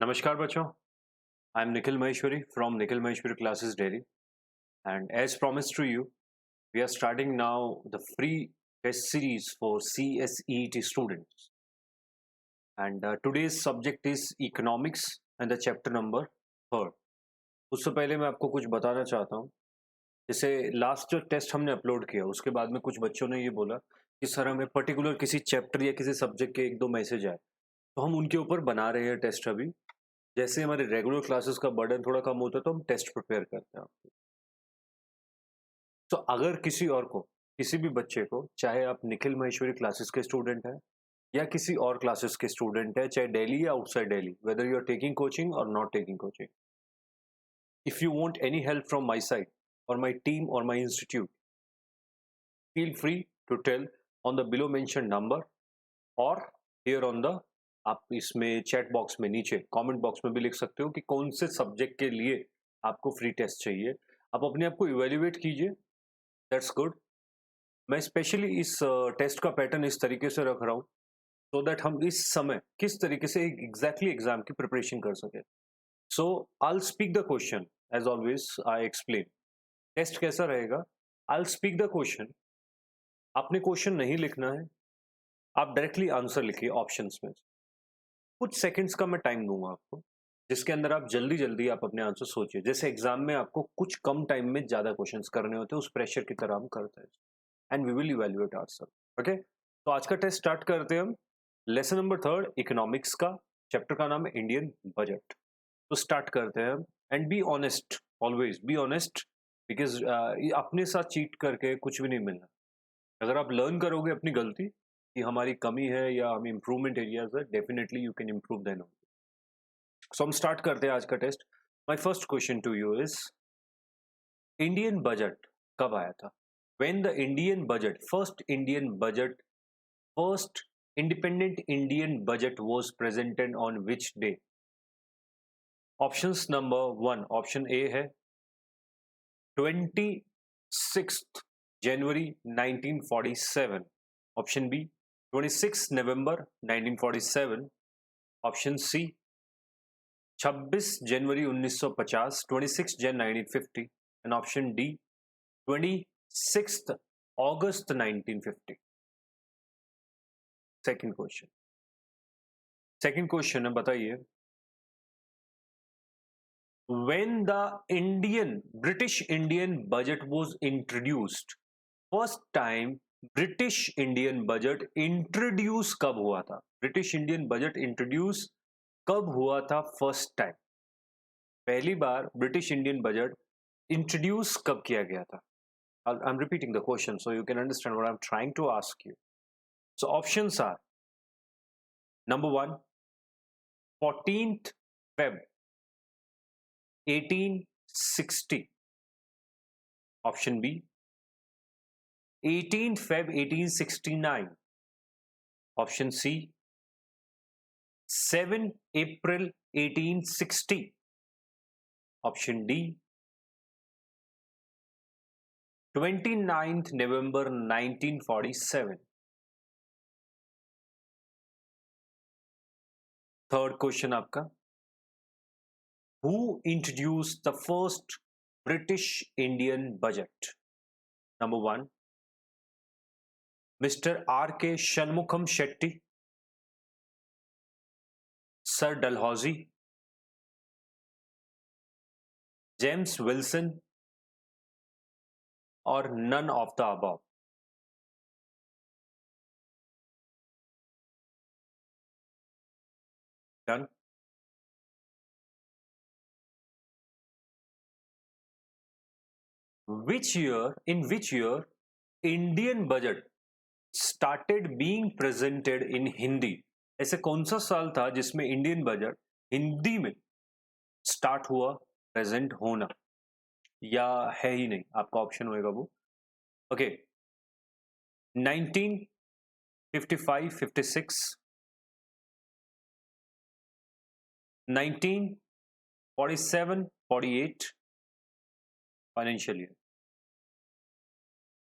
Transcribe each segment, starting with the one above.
Namaskar bachcho. I'm Nikhil Maheshwari from Nikhil Maheshwari Classes Dairy, and as promised to you, we are starting now the free test series for CSET students. And today's subject is economics and the chapter number 3rd. उससे पहले मैं आपको कुछ बताना चाहता हूँ. जैसे last जो टेस्ट हमने अपलोड किया उसके बाद में कुछ बच्चों ने ये बोला कि सर हमें पर्टिकुलर किसी चैप्टर या किसी सब्जेक्ट के एक दो मैसेज आए, तो हम उनके ऊपर बना रहे हैं टेस्ट अभी. जैसे हमारे रेगुलर क्लासेस का बर्डन थोड़ा कम होता है तो हम टेस्ट प्रिपेयर करते हैं. तो अगर किसी और को, किसी भी बच्चे को, चाहे आप निखिल महेश्वरी क्लासेस के स्टूडेंट हैं या किसी और क्लासेस के स्टूडेंट है, चाहे दिल्ली या outside Delhi, whether you are taking coaching और not taking coaching, if you want any help from my side और माय टीम और my institute, feel free to tell on the below mention number और here on the, आप इसमें chat box में नीचे comment box में भी लिख सकते हो कि कौन से सब्जेक्ट के लिए आपको फ्री टेस्ट चाहिए. आप अपने आप को इवेल्युएट कीजिए. That's good. मैं स्पेशली इस टेस्ट का पैटर्न इस तरीके से रख रहा हूँ सो दैट हम इस समय किस तरीके से एग्जैक्टली एग्जाम की प्रिपरेशन कर सके. So I speak the question as always I explain. Test कैसा रहेगा? I speak the question. आपने क्वेश्चन नहीं लिखना है, आप डायरेक्टली आंसर लिखिए ऑप्शंस में. कुछ सेकंड्स का मैं टाइम दूंगा आपको, जिसके अंदर आप जल्दी जल्दी आप अपने आंसर सोचिए. जैसे एग्जाम में आपको कुछ कम टाइम में ज्यादा क्वेश्चंस करने होते हैं, उस प्रेशर की तरह हम करते हैं. And we will evaluate ourselves. Okay, तो आज का टेस्ट स्टार्ट करते हैं हम. लेसन नंबर 3 इकोनॉमिक्स का, चैप्टर का नाम है इंडियन बजट. तो स्टार्ट करते हैं हम. And be honest, always be honest, because अपने साथ चीट करके कुछ भी नहीं मिलना. अगर आप लर्न करोगे अपनी गलती कि हमारी कमी है या हम इम्प्रूवमेंट एरियाज है, definitely you can improve then. So हम स्टार्ट करते हैं आज का test. My first question to you is, Indian budget कब आया था? When the Indian budget, first independent Indian budget was presented on which day? Options number 1, option A है 26th January 1947. Option B 26 November 1947. Option C 26 January 1950, 26 Jan 1950. And option D 26th August 1950. Second question है, बताइए. When the British Indian budget was introduced, first time British Indian budget introduce कब हुआ था? British Indian budget introduce कब हुआ था first time? पहली बार British Indian budget introduce कब किया गया था? I'm repeating the question so you can understand what I'm trying to ask you. So options are number 1, 14th Feb 1860. Option B 18th Feb 1869. Option C 7 April 1860. Option D 29th November 1947. Third question आपका, who introduced the first British Indian budget? Number 1 mister R.K. Shanmukham Chetty, sir Dalhousie, James Wilson, और none of the above. Done. In which year Indian budget started being presented in Hindi? ऐसे कौन सा साल था जिसमें Indian budget Hindi में start हुआ present होना, या है ही नहीं? आपका ऑप्शन होएगा वो. Okay, 1955, 56, 1947, 48 financial year,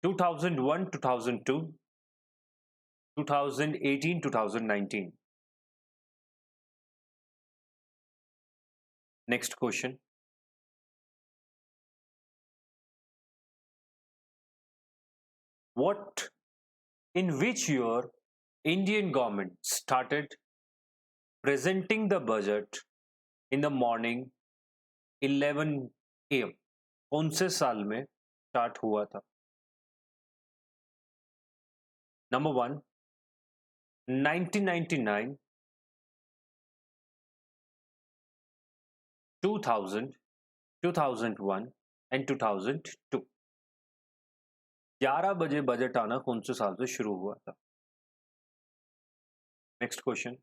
2001, 2002, 2018, 2019. Next question. What, in which year Indian government started presenting the budget in the morning 11 AM? कौन से साल में स्टार्ट हुआ था? Number 1, 1999, 2000, 2001 and 2002. 11 बजे बजट आना कौन से साल से शुरू हुआ था? Next question.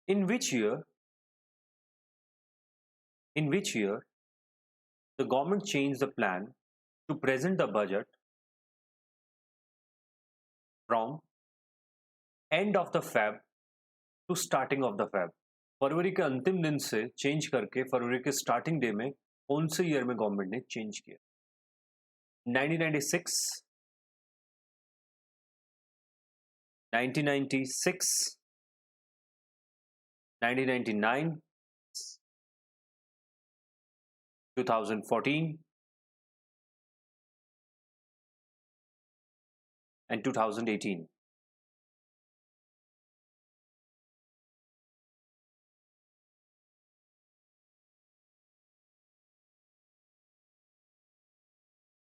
In which year the government changed the plan to present the budget from end of the Feb to starting of the Feb? फरवरी के अंतिम दिन से चेंज करके फरवरी के स्टार्टिंग डे में कौन से ईयर में गवर्नमेंट ने चेंज किया? 1996, 1996, 1999, 2014 and 2018.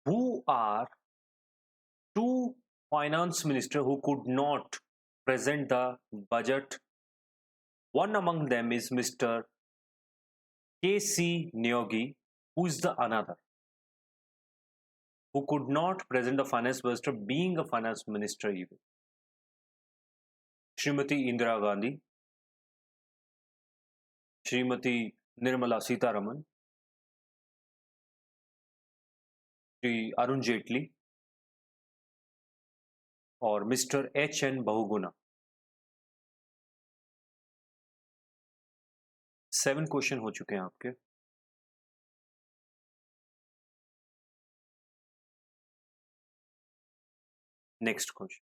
Who are two finance minister who could not present the budget? One among them is Mr. K.C. Neogi, who is the another who could not present the finance minister, being a finance minister even. Srimati Indira Gandhi, Srimati Nirmala Sitharaman, Shri Arun Jaitley और mister H.N. Bahuguna. 7 question हो चुके हैं आपके. Next question.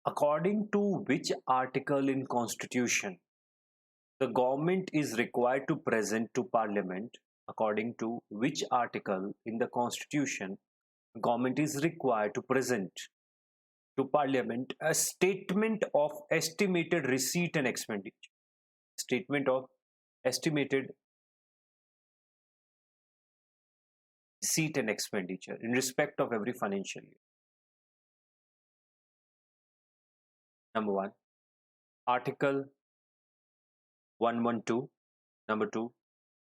According to which article in Constitution the government is required to present to Parliament? According to which article in the Constitution government is required to present to Parliament a statement of estimated receipt and expenditure? Statement of estimated receipt and expenditure in respect of every financial year. Number 1, Article 112. Number 2,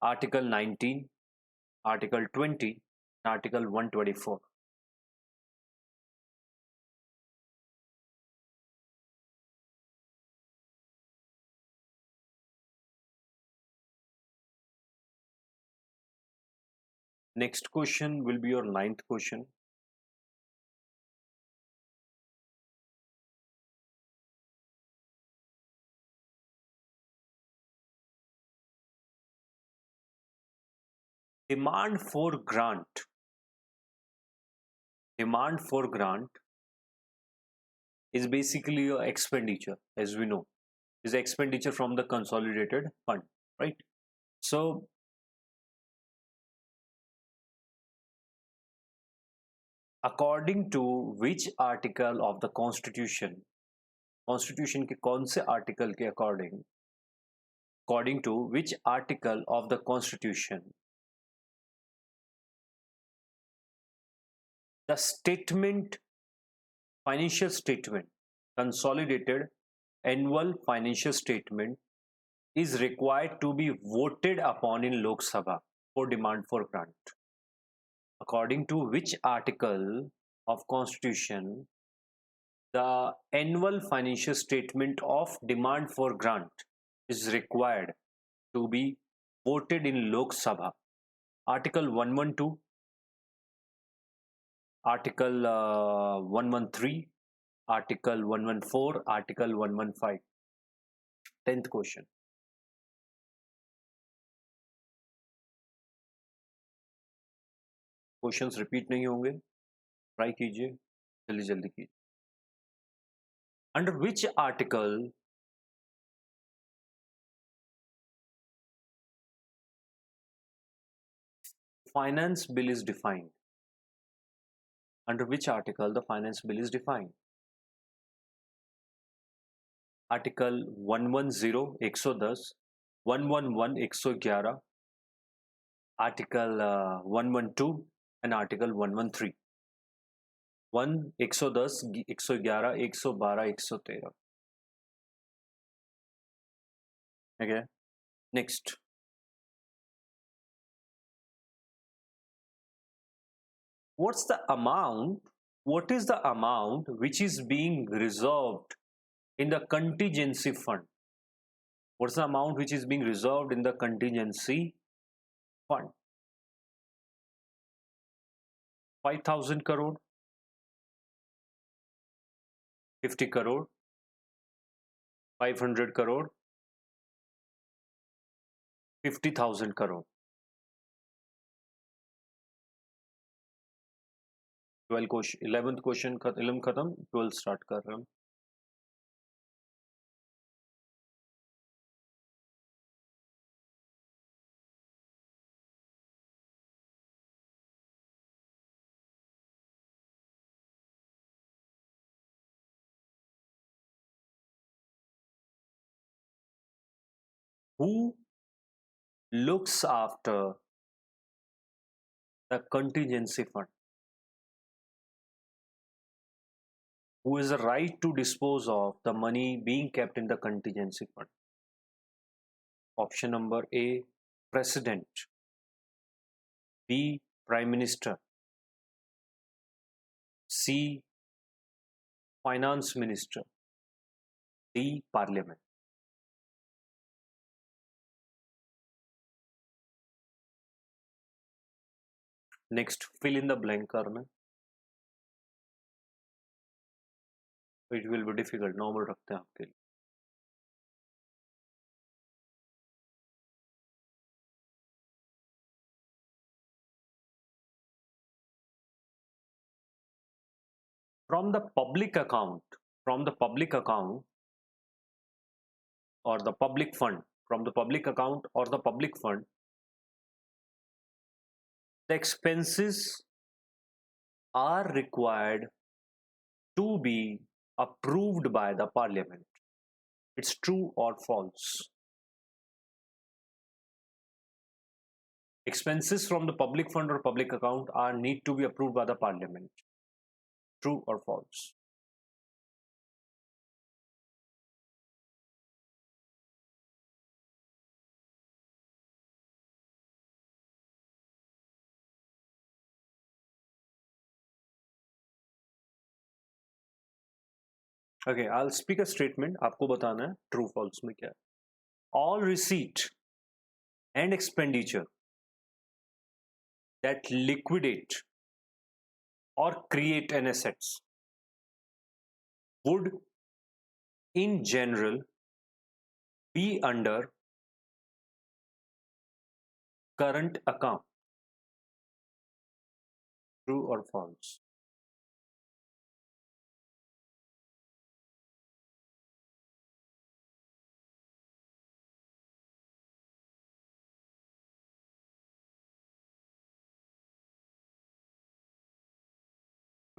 Article 19, Article 20, Article 124. Next question will be your 9th question. Demand for grant is basically a expenditure, as we know, is expenditure from the consolidated fund, right? So according to which article of the Constitution के कौन से article के according to which article of the Constitution the financial statement, consolidated annual financial statement is required to be voted upon in Lok Sabha for demand for grant? According to which article of Constitution the annual financial statement of demand for grant is required to be voted in Lok Sabha? Article 112, Article 113, Article 114, Article 115. 10th question. Questions repeat नहीं होंगे, try कीजिए, जल्दी जल्दी कीजिए. Under which article finance bill is defined? Under which article the finance bill is defined? Article 110 110, 111 111, article 112 and article 113. 110 111 112 113. Okay, next. What is the amount which is being reserved in the contingency fund? What's the amount which is being reserved in the contingency fund? 5,000 crore, 50 crore, 500 crore, 50,000 crore. 11th question इल्म खत्म, 12th start कर रहे हैं. Who looks after the contingency fund? Who has the right to dispose of the money being kept in the contingency fund? Option number A, President. B, Prime Minister. C, Finance Minister. D, Parliament. Next, fill in the blank करना. It will be difficult. Normal रखते हैं आपके लिए. From the public account or the public fund, from the public account or the public fund, the expenses are required to be approved by the parliament. It's true or false? Expenses from the public fund or public account are need to be approved by the parliament. True or false? Okay, I'll speak a statement. आपको बताना है true false में क्या है. All receipt and expenditure that liquidate or create an assets would in general be under current account. True or false?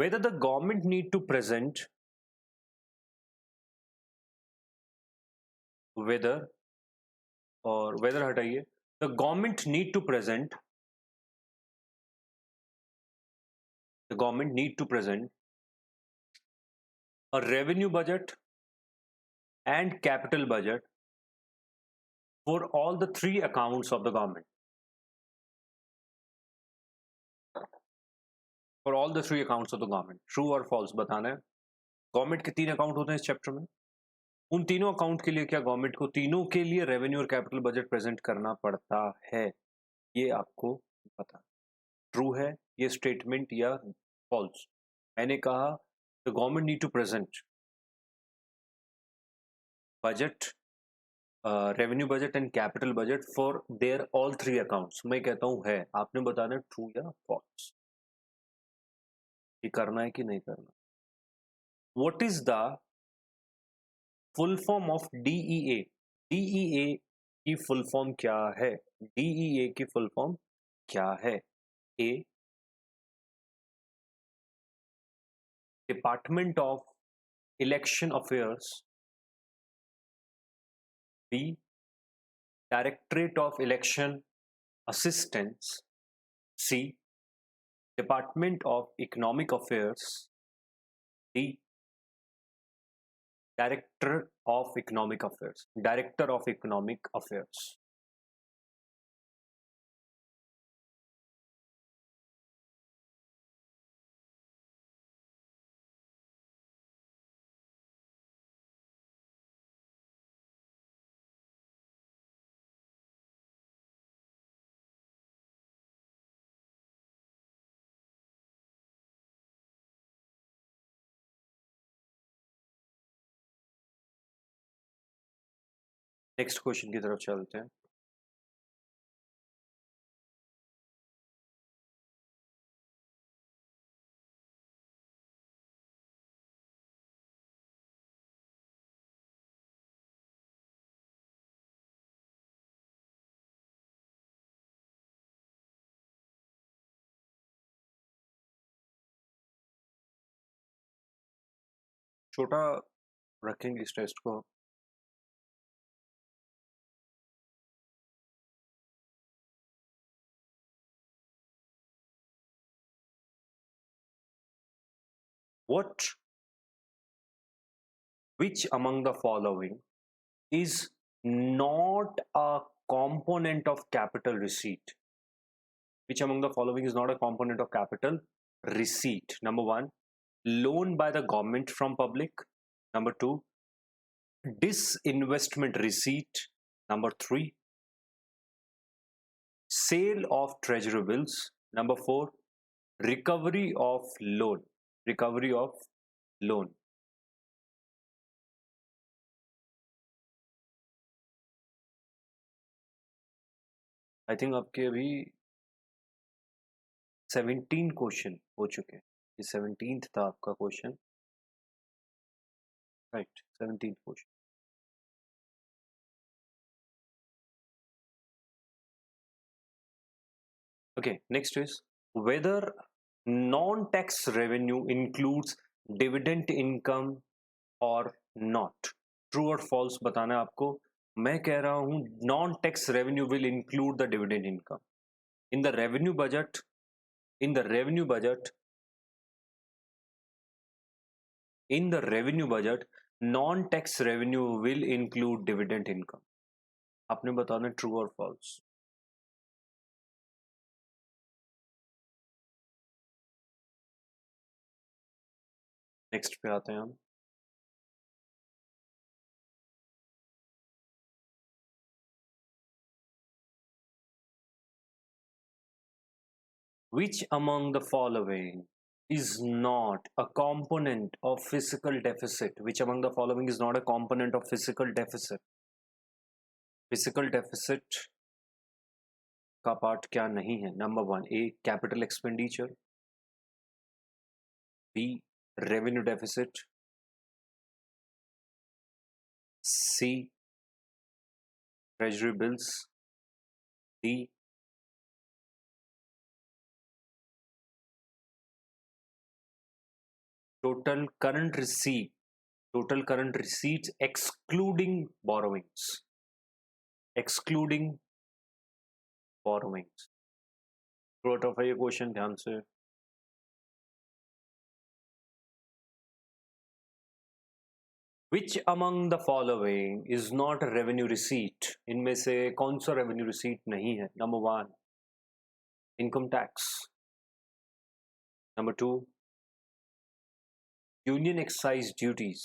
Whether the government need to present whether हटाइए, the government need to present a revenue budget and capital budget for all the three accounts of the government. For all the three accounts of the government. True or false बताना है. Government के 3 account होते हैं इस chapter में. उन तीनों account के लिए क्या गवर्नमेंट को तीनों के लिए रेवेन्यू और कैपिटल बजट प्रेजेंट करना पड़ता है? ये आपको पता. ट्रू है ये स्टेटमेंट या फॉल्स? मैंने कहा the government need to present budget, revenue budget and capital budget for their all 3 accounts. मैं कहता हूं है, आपने बताना ट्रू या फॉल्स. कि करना है कि नहीं करना. What is the full form of DEA? DEA की full form क्या है? DEA की full form क्या है? A. Department of Election Affairs. B. Directorate of Election Assistance. C. Department of Economic Affairs. D. Director of Economic Affairs. Director of Economic Affairs. Next question की तरफ चलते हैं. छोटा रखेंगे इस टेस्ट को. What, which among the following is not a component of capital receipt? Which among the following is not a component of capital receipt? Number one, loan by the government from public. Number two, disinvestment receipt. Number three, sale of treasury bills. Number four, recovery of loan. Recovery of loan. I think आपके अभी 17 question हो चुके हैं. ये 17th था आपका question. Right, 17th question. Okay, next is whether non-tax revenue includes dividend income or not. True or false बताना है आपको. मैं कह रहा हूं non-tax revenue will include the dividend income. In the revenue budget, in the revenue budget, in the revenue budget, non-tax revenue will include dividend income. आपने बताना true or false. Next पे आते हैं हम. Which among the following is not a component of fiscal deficit? Which among the following is not a component of fiscal deficit? Fiscal deficit का part क्या नहीं है? Number one, A capital expenditure. B revenue deficit. C treasury bills. D total current receipt. Total current receipts excluding borrowings. Excluding borrowings. थोड़ा tough है ये question, ध्यान से. Which among the following is not a revenue receipt? इनमें से कौन सा revenue receipt नहीं है? Number one, income tax. Number two, union excise duties.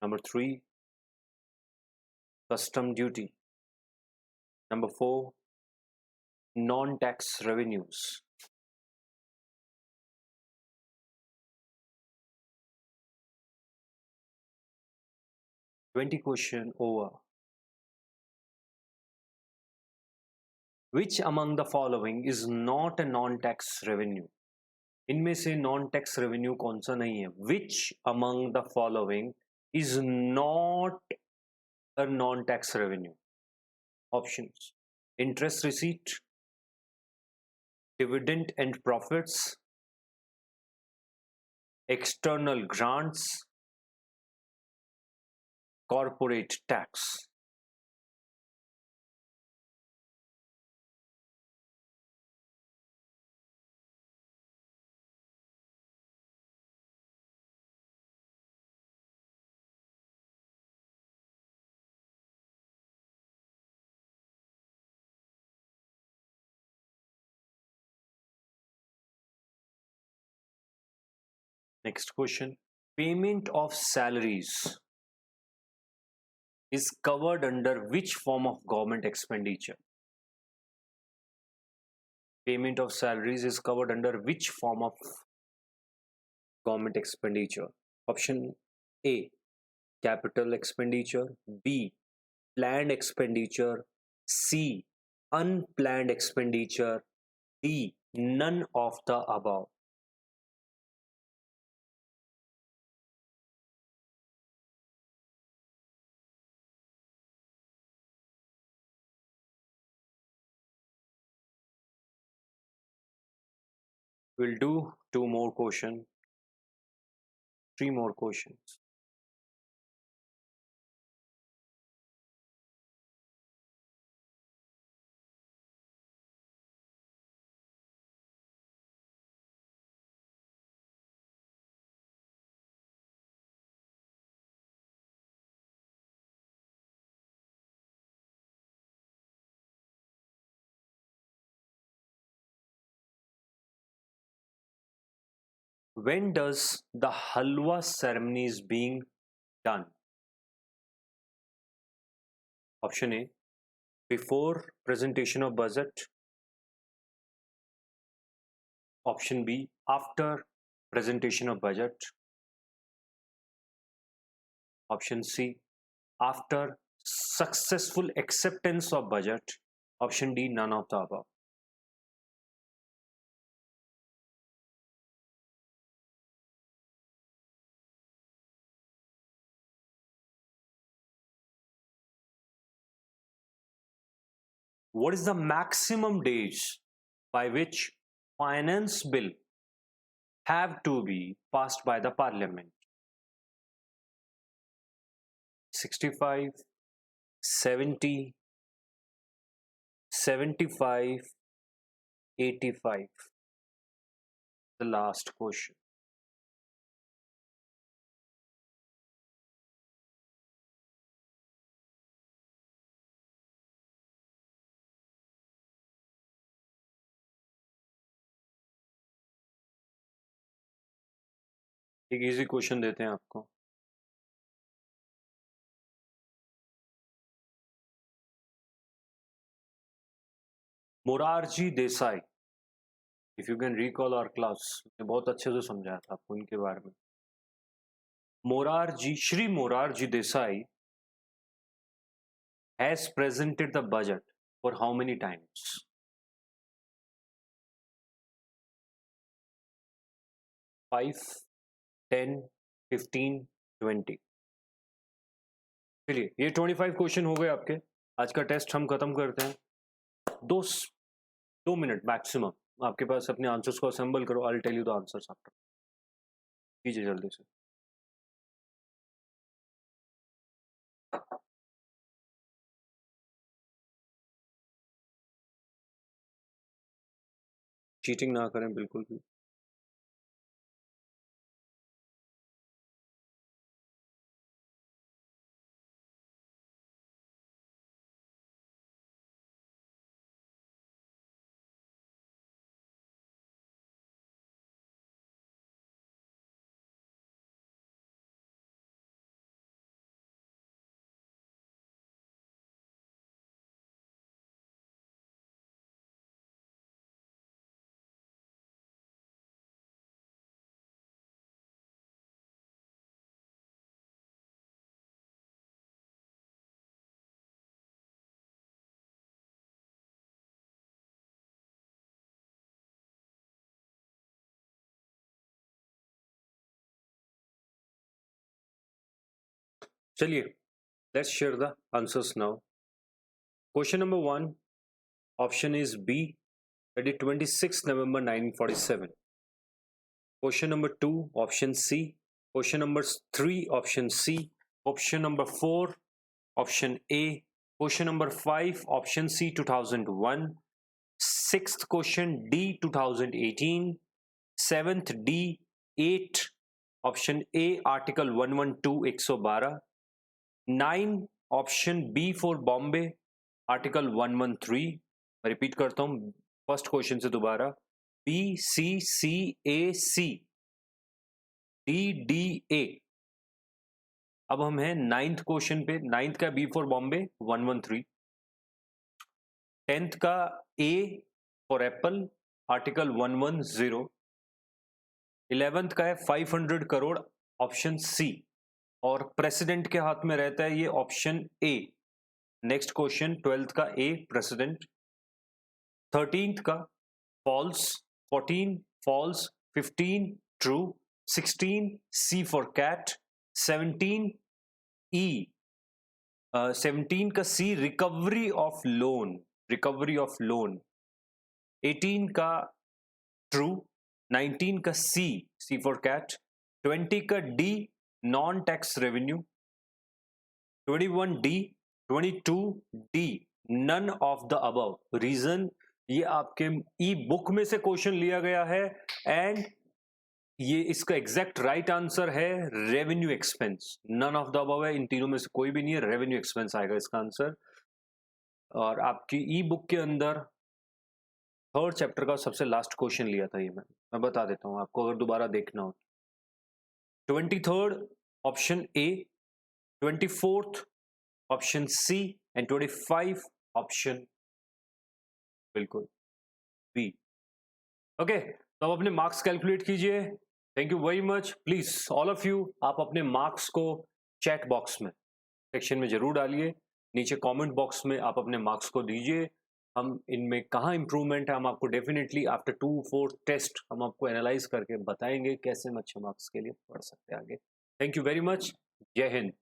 Number three, custom duty. Number four, non-tax revenues. Twenty question over. Which among the following is not a non-tax revenue? इनमें से non tax revenue कौन सा नहीं है? Which among the following is not a non tax revenue? Options: interest receipt, dividend and profits, external grants, corporate tax. Next question. Payment of salaries is covered under which form of government expenditure? Payment of salaries is covered under which form of government expenditure? Option A, capital expenditure, B, planned expenditure, C, unplanned expenditure, D, none of the above. We'll do two more questions, three more questions. When does the halwa ceremony is being done? Option A, before presentation of budget. Option B, after presentation of budget. Option C, after successful acceptance of budget. Option D, none of the above. What is the maximum days by which finance bill have to be passed by the parliament? 65, 70, 75, 85. The last question. एक easy question देते हैं आपको. Morarji Desai, if you can recall our class, मैं बहुत अच्छे से समझाया था आपको इनके बारे में. Morarji, Shri Morarji Desai has presented the budget for how many times? 5, 10, 15, 20. चलिए ये 25 क्वेश्चन हो गए आपके. आज का टेस्ट हम खत्म करते हैं. दो 2 मिनट मैक्सिमम आपके पास अपने आंसर्स को असेंबल करो. I will tell you the answers after. कीजिए जल्दी से. चीटिंग ना करें बिल्कुल भी. चलिए, let's share the answers now. Question number 1 option is B, that is 26 November 1947. Question number 2 option C. Question number 3 option C. Option number 4 option A. Question number 5 option C 2001. Sixth question D 2018. Seventh D 8 option A article 112 112. 9 option B for Bombay article 113. मैं repeat करता हूं first question से दोबारा. BCCAC DDA. अब हम हैं ninth question पे. Ninth का बी फॉर बॉम्बे 113. 10th का A for Apple article 110. 11th का है 500 करोड़ ऑप्शन सी, और प्रेसिडेंट के हाथ में रहता है ये option A. Next question 12th का ए प्रेसिडेंट. 13th का false. 14 false. 15 true. 16 C for cat. 17 E. 17 का C recovery of loan. Recovery of loan. 18 का ट्रू. 19 का सी, सी फॉर कैट. 20 का D non tax revenue. 21 D. 22 D none of the above. Reason ये आपके ई book में से question लिया गया है एंड ये इसका एग्जैक्ट राइट आंसर है revenue expense. None of the above है, इन तीनों में से कोई भी नहीं है, रेवेन्यू एक्सपेंस आएगा इसका आंसर. और आपकी ई बुक के अंदर थर्ड चैप्टर का सबसे लास्ट क्वेश्चन लिया था ये. मैं बता देता हूं आपको अगर दोबारा देखना हो. 23rd option A. 24th option C and 25 option बिल्कुल बी. ओके, तो अब अपने मार्क्स कैलकुलेट कीजिए. Thank you very much. Please all of you, आप अपने मार्क्स को चैट बॉक्स में सेक्शन में जरूर डालिए. नीचे कमेंट बॉक्स में आप अपने मार्क्स को दीजिए. हम इनमें कहाँ इंप्रूवमेंट है हम आपको डेफिनेटली आफ्टर 2-4 टेस्ट हम आपको एनालाइज करके बताएंगे कैसे हम अच्छे मार्क्स के लिए पढ़ सकते हैं आगे. Thank you very much. जय हिंद.